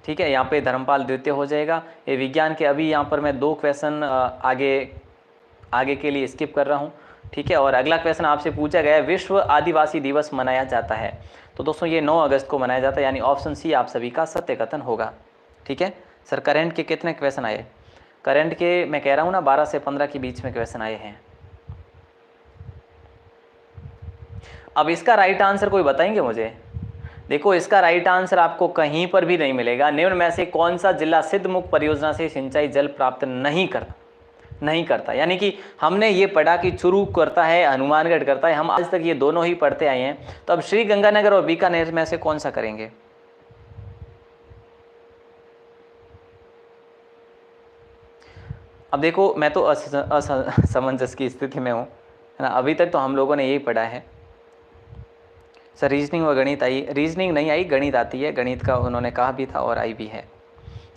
ठीक है, यहाँ पे धर्मपाल द्वितीय हो जाएगा। ये विज्ञान के अभी यहाँ पर मैं 2 क्वेश्चन आगे के लिए स्किप कर रहा हूँ, ठीक है। और अगला क्वेश्चन आपसे पूछा गया है, विश्व आदिवासी दिवस मनाया जाता है। तो दोस्तों ये 9 अगस्त को मनाया जाता है, यानी ऑप्शन सी आप सभी का सत्य कथन होगा। ठीक है सर, करंट के कितने क्वेश्चन आए? करंट के मैं कह रहा हूँ ना 12 से 15 के बीच में क्वेश्चन आए हैं। अब इसका राइट आंसर कोई बताएंगे मुझे? देखो इसका राइट आंसर आपको कहीं पर भी नहीं मिलेगा। निम्न में से कौन सा जिला सिद्धमुख परियोजना से सिंचाई जल प्राप्त नहीं करता? यानी कि हमने ये पढ़ा कि चुरू करता है, हनुमानगढ़ करता है, हम आज तक ये दोनों ही पढ़ते आए हैं। तो अब श्री गंगानगर और बीकानेर में से कौन सा करेंगे? अब देखो मैं तो असमंजस की स्थिति में हूँ, है ना। अभी तक तो हम लोगों ने यही पढ़ा है। सर रीजनिंग व गणित आई? रीजनिंग नहीं आई, गणित आती है। गणित का उन्होंने कहा भी था और आई भी है।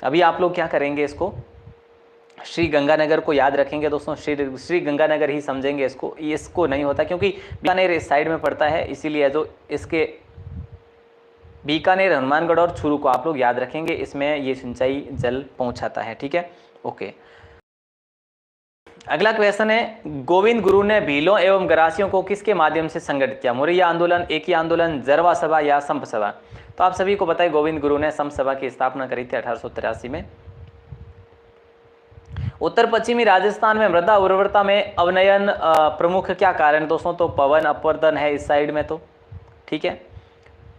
अभी आप लोग क्या करेंगे, इसको श्री गंगानगर को याद रखेंगे दोस्तों, श्री गंगानगर ही समझेंगे इसको नहीं होता, क्योंकि बीकानेर इस साइड में पड़ता है, इसीलिए जो इसके बीकानेर, हनुमानगढ़ और चूरू को आप लोग याद रखेंगे, इसमें ये सिंचाई जल पहुंचाता है। ठीक है, ओके। अगला क्वेश्चन है, गोविंद गुरु ने भीलों एवं गरासियों को किसके माध्यम से संगठित किया? मुरैया आंदोलन, एकी आंदोलन, जरवा सभा या संप सभा? तो आप सभी को पता है गोविंद गुरु ने संप सभा की स्थापना करी थी 1883 में। उत्तर पश्चिमी राजस्थान में मृदा उर्वरता में अवनयन प्रमुख क्या कारण दोस्तों? तो पवन अपवर्तन है इस साइड में। तो ठीक है।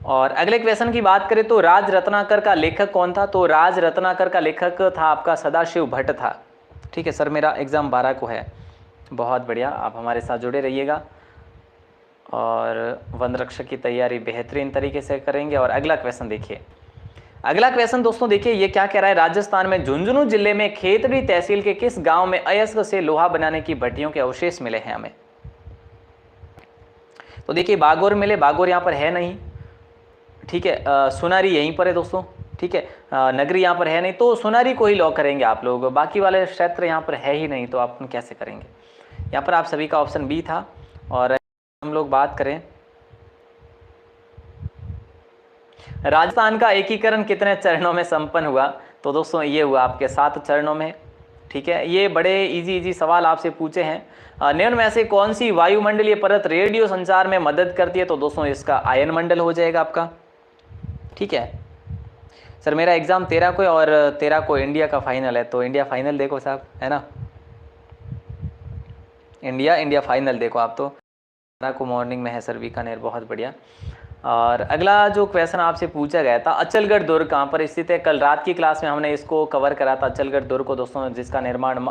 और अगले क्वेश्चन की बात करें तो राज रत्नाकर का लेखक कौन था? तो राज रत्नाकर का लेखक था आपका सदाशिव भट्ट था। ठीक है सर, मेरा एग्जाम 12 को है। बहुत बढ़िया, आप हमारे साथ जुड़े रहिएगा और वन रक्षक की तैयारी बेहतरीन तरीके से करेंगे। और अगला क्वेश्चन देखिए, अगला क्वेश्चन दोस्तों देखिए ये क्या कह रहा है, राजस्थान में झुंझुनू जिले में खेतड़ी तहसील के किस गांव में अयस्क से लोहा बनाने की भट्टियों के अवशेष मिले हैं हमें? तो देखिए बागोर मिले, बागोर यहाँ पर है नहीं। ठीक है, सुनारी यहीं पर है दोस्तों। ठीक है, नगरी यहाँ पर है नहीं, तो सुनारी को ही लॉक करेंगे आप लोग। बाकी वाले क्षेत्र यहाँ पर है ही नहीं, तो आप कैसे करेंगे? यहाँ पर आप सभी का ऑप्शन बी था। और हम लोग बात करें राजस्थान का एकीकरण कितने चरणों में संपन्न हुआ? तो दोस्तों ये हुआ आपके 7 चरणों में। ठीक है, ये बड़े इजी सवाल आपसे पूछे हैं। निम्न में से कौन सी वायुमंडलीय परत रेडियो संचार में मदद करती है? तो दोस्तों इसका आयन मंडल हो जाएगा आपका। ठीक है सर, मेरा एग्जाम 13 को है और 13 को इंडिया का फाइनल है, तो इंडिया फाइनल देखो साहब, है ना। इंडिया फाइनल देखो आप। तो 13 को मॉर्निंग में है सर बीकानेर, बहुत बढ़िया। और अगला जो क्वेश्चन आपसे पूछा गया था, अचलगढ़ दुर्ग कहाँ पर स्थित है? कल रात की क्लास में हमने इसको कवर करा था, अचलगढ़ दुर्ग को दोस्तों, जिसका निर्माण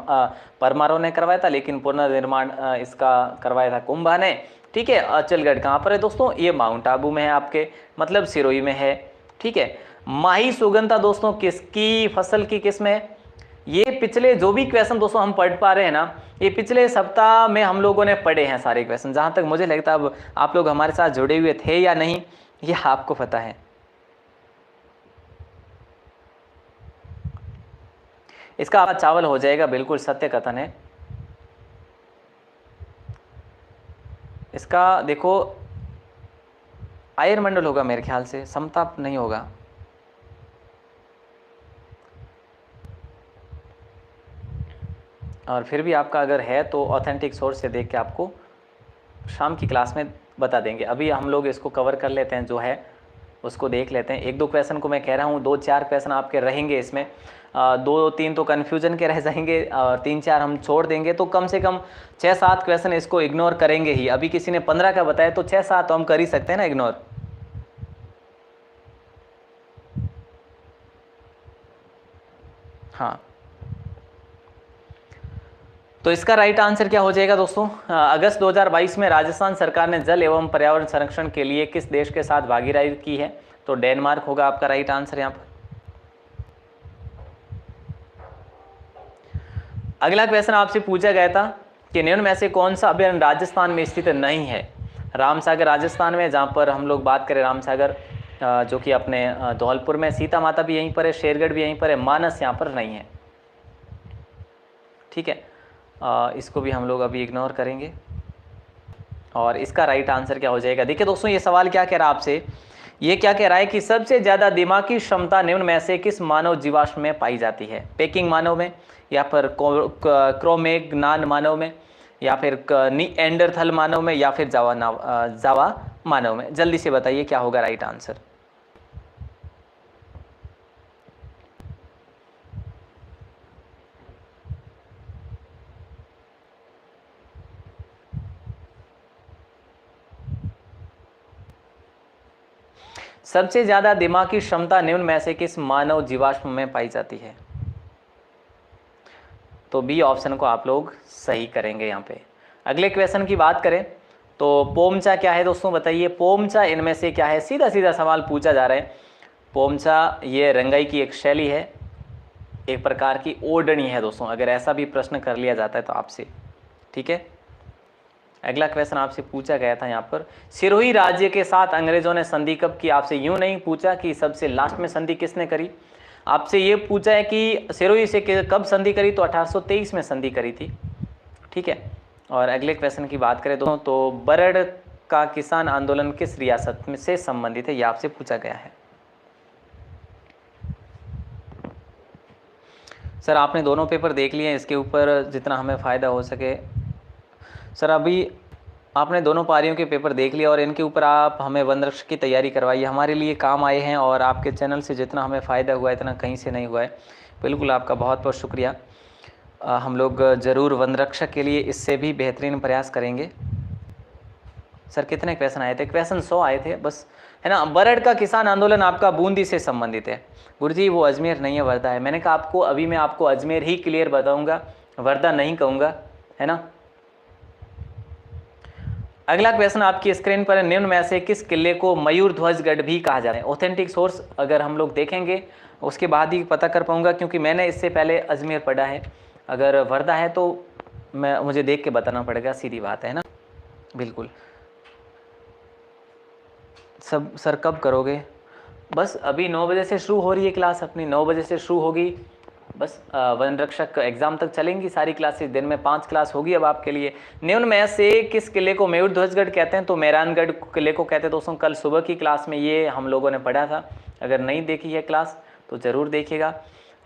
परमारों ने करवाया था, लेकिन पुनर्निर्माण इसका करवाया था कुंभा ने। ठीक है, अचलगढ़ कहाँ पर है दोस्तों? ये माउंट आबू में है आपके, मतलब सिरोही में है। ठीक है, माही सुगंधा दोस्तों किसकी फसल की किस्म है? ये पिछले जो भी क्वेश्चन दोस्तों हम पढ़ पा रहे हैं ना, ये पिछले सप्ताह में हम लोगों ने पढ़े हैं सारे क्वेश्चन, जहां तक मुझे लगता है। अब आप लोग हमारे साथ जुड़े हुए थे या नहीं, ये आपको पता है। इसका चावल हो जाएगा, बिल्कुल सत्य कथन है। इसका देखो आयन मंडल होगा मेरे ख्याल से, समताप नहीं होगा। और फिर भी आपका अगर है तो ऑथेंटिक सोर्स से देख के आपको शाम की क्लास में बता देंगे। अभी हम लोग इसको कवर कर लेते हैं, जो है उसको देख लेते हैं। 1-2 क्वेश्चन को मैं कह रहा हूँ, 2-4 क्वेश्चन आपके रहेंगे इसमें। 2-3 तो कन्फ्यूजन के रह जाएंगे और 3-4 हम छोड़ देंगे, तो कम से कम 6-7 क्वेश्चन इसको इग्नोर करेंगे ही। अभी किसी ने 15 का बताया, तो 6-7 तो हम कर ही सकते हैं ना इग्नोर। हाँ, तो इसका राइट आंसर क्या हो जाएगा दोस्तों? अगस्त 2022 में राजस्थान सरकार ने जल एवं पर्यावरण संरक्षण के लिए किस देश के साथ भागीदारी की है? तो डेनमार्क होगा आपका राइट आंसर यहाँ पर। अगला क्वेश्चन आपसे पूछा गया था कि निम्न में से कौन सा अभयारण्य राजस्थान में स्थित नहीं है? रामसागर राजस्थान में, जहाँ पर हम लोग बात करें रामसागर जो कि अपने धौलपुर में, सीता माता भी यहीं पर है, शेरगढ़ भी यहीं पर है, मानस यहाँ पर नहीं है। ठीक है, इसको भी हम लोग अभी इग्नोर करेंगे। और इसका राइट आंसर क्या हो जाएगा? देखिए दोस्तों, ये सवाल क्या कह रहा है आपसे, ये क्या कह रहा है कि सबसे ज़्यादा दिमागी क्षमता निम्न में से किस मानव जीवाश्म में पाई जाती है? पेकिंग मानव में, या फिर क्रोमेग्नान मानव में, या फिर एंडरथल मानव में या फिर जावा मानव में? जल्दी से बताइए क्या होगा राइट आंसर। सबसे ज्यादा दिमाग की क्षमता निम्न में से किस मानव जीवाश्म में पाई जाती है? तो बी ऑप्शन को आप लोग सही करेंगे यहाँ पे। अगले क्वेश्चन की बात करें तो पोमचा क्या है दोस्तों, बताइए पोमचा इनमें से क्या है? सीधा सीधा सवाल पूछा जा रहा है। पोमचा ये रंगाई की एक शैली है, एक प्रकार की ओढ़नी है दोस्तों, अगर ऐसा भी प्रश्न कर लिया जाता है तो आपसे, ठीक है। अगला क्वेश्चन आपसे पूछा गया था यहाँ पर, सिरोही राज्य के साथ अंग्रेजों ने संधि कब की? आपसे यूं नहीं पूछा कि सबसे लास्ट में संधि किसने करी, आपसे ये पूछा है कि सिरोही से कब संधि करी, तो 1823 में संधि करी थी, ठीक है। और अगले क्वेश्चन की बात करें दोस्तों तो बरड़ का किसान आंदोलन किस रियासत में से संबंधित है, ये आपसे पूछा गया है। सर आपने दोनों पेपर देख लिए हैं, इसके ऊपर जितना हमें फ़ायदा हो सके। सर अभी आपने दोनों पारियों के पेपर देख लिया और इनके ऊपर आप हमें वनरक्षक की तैयारी करवाइए, हमारे लिए काम आए हैं और आपके चैनल से जितना हमें फ़ायदा हुआ है इतना कहीं से नहीं हुआ है। बिल्कुल आपका बहुत बहुत शुक्रिया। हम लोग ज़रूर वनरक्षक के लिए इससे भी बेहतरीन प्रयास करेंगे। सर कितने क्वेश्चन आए थे? क्वेश्चन 100 आए थे बस, है ना। बरड़ का किसान आंदोलन आपका बूंदी से संबंधित है। गुरुजी वो अजमेर नहीं है, वर्धा है। मैंने कहा आपको अभी मैं आपको अजमेर ही क्लियर बताऊंगा, वर्धा नहीं कहूँगा, है ना। अगला क्वेश्चन आपकी स्क्रीन पर, निम्न में से किस किले को मयूर ध्वज गढ़ भी कहा जाता है? ऑथेंटिक सोर्स अगर हम लोग देखेंगे उसके बाद ही पता कर पाऊंगा, क्योंकि मैंने इससे पहले अजमेर पढ़ा है। अगर वर्धा है तो मुझे देख के बताना पड़ेगा, सीधी बात है ना। बिल्कुल। सब सर कब करोगे? बस अभी 9 बजे से शुरू हो रही है क्लास अपनी, 9 बजे से शुरू होगी। बस वन रक्षक एग्जाम तक चलेंगी सारी क्लासेस, दिन में 5 क्लास होगी अब आपके लिए। निम्न में से किस किले को मयूर ध्वजगढ़ कहते हैं? तो मेहरानगढ़ किले को कहते हैं दोस्तों। कल सुबह की क्लास में ये हम लोगों ने पढ़ा था, अगर नहीं देखी है क्लास तो ज़रूर देखिएगा।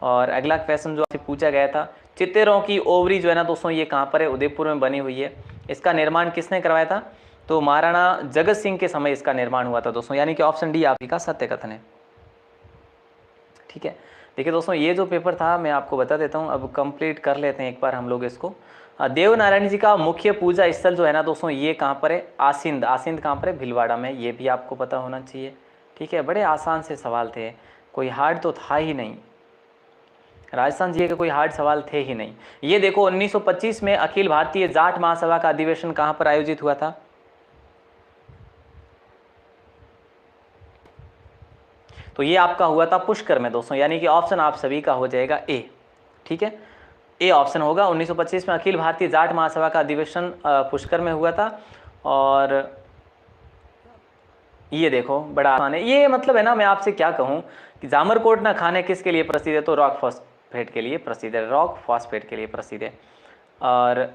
और अगला क्वेश्चन जो आपसे पूछा गया था, चित्तेरों की ओवरी जो है ना दोस्तों, ये कहाँ पर है? उदयपुर में बनी हुई है। इसका निर्माण किसने करवाया था? तो महाराणा जगत सिंह के समय इसका निर्माण हुआ था दोस्तों, यानी कि ऑप्शन डी आप ही का सत्य कथन है, ठीक है। देखिए दोस्तों ये जो पेपर था मैं आपको बता देता हूँ, अब कंप्लीट कर लेते हैं एक बार हम लोग इसको। देवनारायण जी का मुख्य पूजा स्थल जो है ना दोस्तों, ये कहाँ पर है? आसिंद। आसिंद कहाँ पर है? भीलवाड़ा में। ये भी आपको पता होना चाहिए, ठीक है। बड़े आसान से सवाल थे, कोई हार्ड तो था ही नहीं। राजस्थान जी के कोई हार्ड सवाल थे ही नहीं। ये देखो 1925 में अखिल भारतीय जाट महासभा का अधिवेशन कहाँ पर आयोजित हुआ था? तो ये आपका हुआ था पुष्कर में दोस्तों, यानी कि ऑप्शन आप सभी का हो जाएगा ए, ठीक है। ए ऑप्शन होगा। 1925 में अखिल भारतीय जाट महासभा का अधिवेशन पुष्कर में हुआ था। और ये देखो बड़ा आसान है ये, मतलब है ना, मैं आपसे क्या कहूँ कि जामरकोट ना खाने किसके लिए प्रसिद्ध है? तो रॉक फॉस्फेट के लिए प्रसिद्ध है, रॉक फॉस्फेट के लिए प्रसिद्ध है। और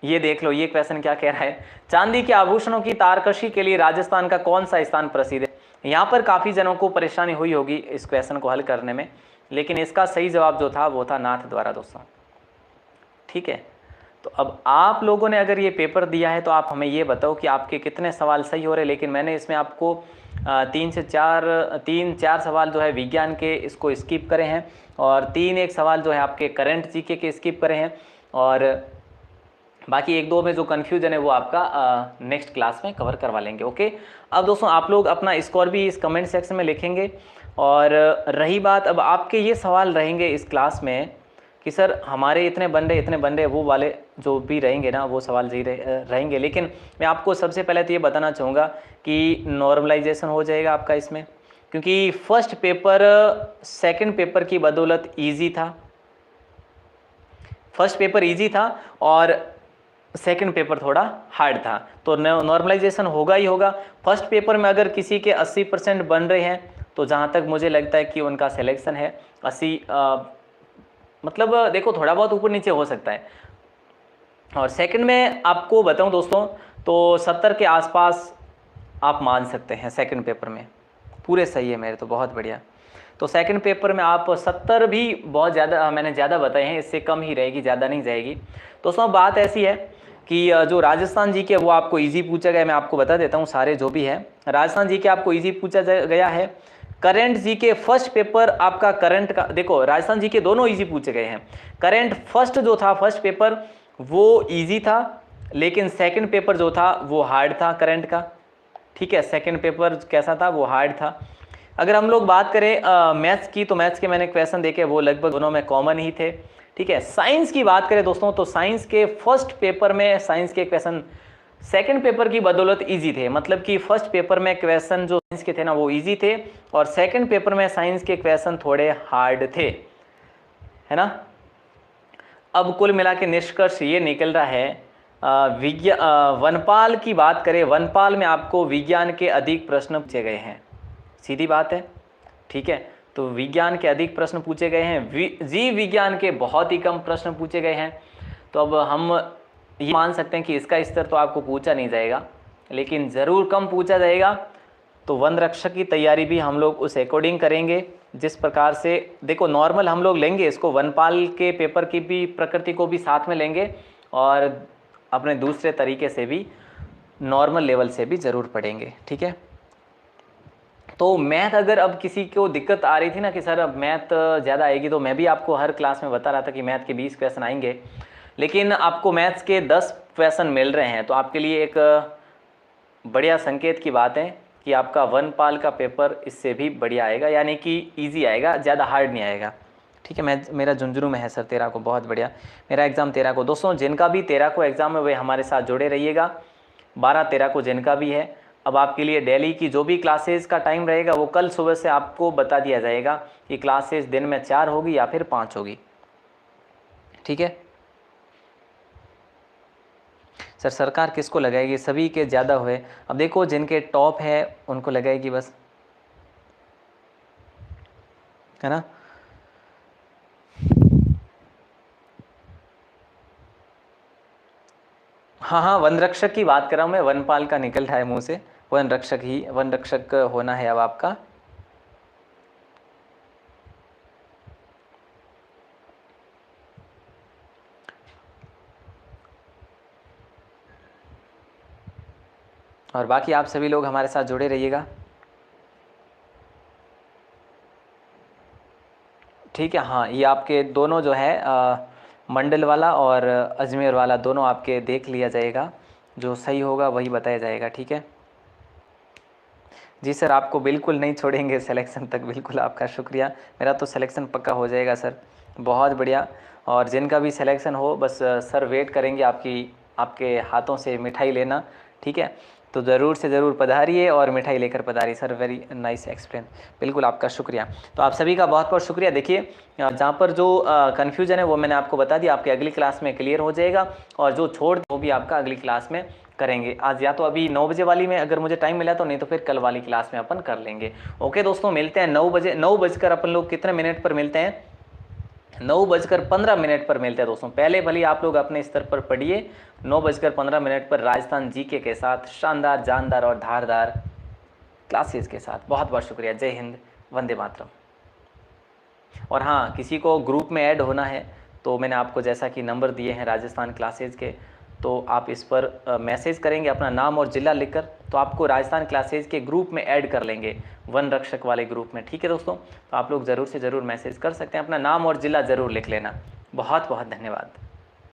ये देख लो ये क्वेश्चन क्या कह रहा है, चांदी के आभूषणों की तारकशी के लिए राजस्थान का कौन सा स्थान प्रसिद्ध है? यहाँ पर काफ़ी जनों को परेशानी हुई होगी इस क्वेश्चन को हल करने में, लेकिन इसका सही जवाब जो था वो था नाथ द्वारा दोस्तों, ठीक है। तो अब आप लोगों ने अगर ये पेपर दिया है तो आप हमें ये बताओ कि आपके कितने सवाल सही हो रहे हैं। लेकिन मैंने इसमें आपको 3-4 सवाल जो है विज्ञान के इसको स्किप करे हैं, और 3-1 सवाल जो है आपके करंट जीके के स्किप करे हैं, और बाकी 1-2 में जो कन्फ्यूजन है वो आपका नेक्स्ट क्लास में कवर करवा लेंगे, ओके। अब दोस्तों आप लोग अपना स्कोर भी इस कमेंट सेक्शन में लिखेंगे। और रही बात, अब आपके ये सवाल रहेंगे इस क्लास में कि सर हमारे इतने बन रहे, वो वाले जो भी रहेंगे ना वो सवाल रहेंगे। लेकिन मैं आपको सबसे पहले तो ये बताना चाहूँगा कि नॉर्मलाइजेशन हो जाएगा आपका इसमें, क्योंकि फर्स्ट पेपर सेकंड पेपर की बदौलत ईजी था। फर्स्ट पेपर ईजी था और सेकंड पेपर थोड़ा हार्ड था, तो नॉर्मलाइजेशन होगा ही होगा। फर्स्ट पेपर में अगर किसी के 80% बन रहे हैं तो जहाँ तक मुझे लगता है कि उनका सिलेक्शन है 80, मतलब देखो थोड़ा बहुत ऊपर नीचे हो सकता है। और सेकंड में आपको बताऊं दोस्तों तो 70 के आसपास आप मान सकते हैं सेकंड पेपर में, पूरे सही है मेरे तो, बहुत बढ़िया। तो सेकंड पेपर में आप 70 भी बहुत ज़्यादा मैंने ज़्यादा बताए हैं, इससे कम ही रहेगी, ज़्यादा नहीं जाएगी। दोस्तों बात ऐसी है कि जो राजस्थान जी के वो आपको इजी पूछा गया, मैं आपको बता देता हूँ सारे जो भी है। राजस्थान जी के आपको इजी पूछा गया है। करंट जी के फर्स्ट पेपर आपका करंट का, देखो राजस्थान जी के दोनों इजी पूछे गए हैं। करंट फर्स्ट जो था फर्स्ट पेपर वो इजी था, लेकिन सेकंड पेपर जो था वो हार्ड था करंट का, ठीक है। सेकंड पेपर कैसा था, वो हार्ड था। अगर हम लोग बात करें मैथ्स की, तो मैथ्स के मैंने क्वेश्चन देखे वो लगभग दोनों में कॉमन ही थे, ठीक है। साइंस की बात करें दोस्तों, तो साइंस के फर्स्ट पेपर में साइंस के क्वेश्चन सेकंड पेपर की बदौलत इजी थे, मतलब कि फर्स्ट पेपर में क्वेश्चन जो साइंस के थे ना वो इजी थे, और सेकंड पेपर में साइंस के क्वेश्चन थोड़े हार्ड थे, है ना। अब कुल मिला के निष्कर्ष ये निकल रहा है, वनपाल की बात करें, वनपाल में आपको विज्ञान के अधिक प्रश्न पूछे गए हैं, सीधी बात है, ठीक है। तो विज्ञान के अधिक प्रश्न पूछे गए हैं, जीव विज्ञान के बहुत ही कम प्रश्न पूछे गए हैं। तो अब हम ये मान सकते हैं कि इसका स्तर तो आपको पूछा नहीं जाएगा, लेकिन ज़रूर कम पूछा जाएगा। तो वन रक्षक की तैयारी भी हम लोग उस अकॉर्डिंग करेंगे जिस प्रकार से, देखो नॉर्मल हम लोग लेंगे इसको, वनपाल के पेपर की भी प्रकृति को भी साथ में लेंगे, और अपने दूसरे तरीके से भी नॉर्मल लेवल से भी ज़रूर पढ़ेंगे, ठीक है। तो मैथ अगर अब किसी को दिक्कत आ रही थी ना कि सर अब मैथ ज़्यादा आएगी, तो मैं भी आपको हर क्लास में बता रहा था कि मैथ के 20 क्वेश्चन आएंगे, लेकिन आपको मैथ्स के 10 क्वेश्चन मिल रहे हैं। तो आपके लिए एक बढ़िया संकेत की बात है कि आपका वनपाल का पेपर इससे भी बढ़िया आएगा, यानी कि ईजी आएगा, ज़्यादा हार्ड नहीं आएगा, ठीक है। मेरा झुंझुनू में है सर 13 को, बहुत बढ़िया। मेरा एग्ज़ाम 13 को। दोस्तों जिनका भी 13 को एग्ज़ाम है वे हमारे साथ जुड़े रहिएगा। 12-13 को जिनका भी है, अब आपके लिए डेली की जो भी क्लासेस का टाइम रहेगा वो कल सुबह से आपको बता दिया जाएगा कि क्लासेस दिन में 4 होगी या फिर 5 होगी, ठीक है। सर सरकार किसको लगाएगी, सभी के ज़्यादा हुए। अब देखो जिनके टॉप है उनको लगाएगी बस, है ना। हाँ हाँ, वन रक्षक की बात कर रहा हूँ मैं, वनपाल का निकल रहा है मुंह से, वन रक्षक ही, वन रक्षक होना है अब आपका। और बाकी आप सभी लोग हमारे साथ जुड़े रहिएगा, ठीक है। हाँ ये आपके दोनों जो है मंडल वाला और अजमेर वाला दोनों आपके देख लिया जाएगा, जो सही होगा वही बताया जाएगा, ठीक है। जी सर आपको बिल्कुल नहीं छोड़ेंगे सिलेक्शन तक, बिल्कुल आपका शुक्रिया। मेरा तो सिलेक्शन पक्का हो जाएगा सर, बहुत बढ़िया। और जिनका भी सिलेक्शन हो बस सर वेट करेंगे आपके हाथों से मिठाई लेना, ठीक है। तो ज़रूर से ज़रूर पधारिए और मिठाई लेकर पधारिए सर, वेरी नाइस एक्सप्लेन, बिल्कुल आपका शुक्रिया। तो आप सभी का बहुत बहुत शुक्रिया। देखिए जहाँ पर जो कन्फ्यूजन है वो मैंने आपको बता दिया, आपके अगली क्लास में क्लियर हो जाएगा, और जो छोड़ वो भी आपका अगली क्लास में करेंगे। आज या तो अभी 9 बजे वाली में अगर मुझे टाइम मिला तो, नहीं तो फिर कल वाली क्लास में अपन कर लेंगे। ओके दोस्तों, मिलते हैं 9 बजे, 9 बजकर अपन लोग कितने मिनट पर मिलते हैं, 9:15 पर मिलते हैं दोस्तों। पहले भले आप लोग अपने स्तर पर पढ़िए, 9:15 पर राजस्थान जीके के साथ शानदार, जानदार और धारदार क्लासेस के साथ। बहुत बहुत शुक्रिया, जय हिंद, वंदे मातरम। और हाँ, किसी को ग्रुप में ऐड होना है तो मैंने आपको जैसा कि नंबर दिए हैं राजस्थान क्लासेज के, तो आप इस पर मैसेज करेंगे अपना नाम और ज़िला लिखकर, तो आपको राजस्थान क्लासेज के ग्रुप में ऐड कर लेंगे, वन रक्षक वाले ग्रुप में, ठीक है दोस्तों। तो आप लोग ज़रूर से ज़रूर मैसेज कर सकते हैं, अपना नाम और ज़िला ज़रूर लिख लेना। बहुत बहुत धन्यवाद।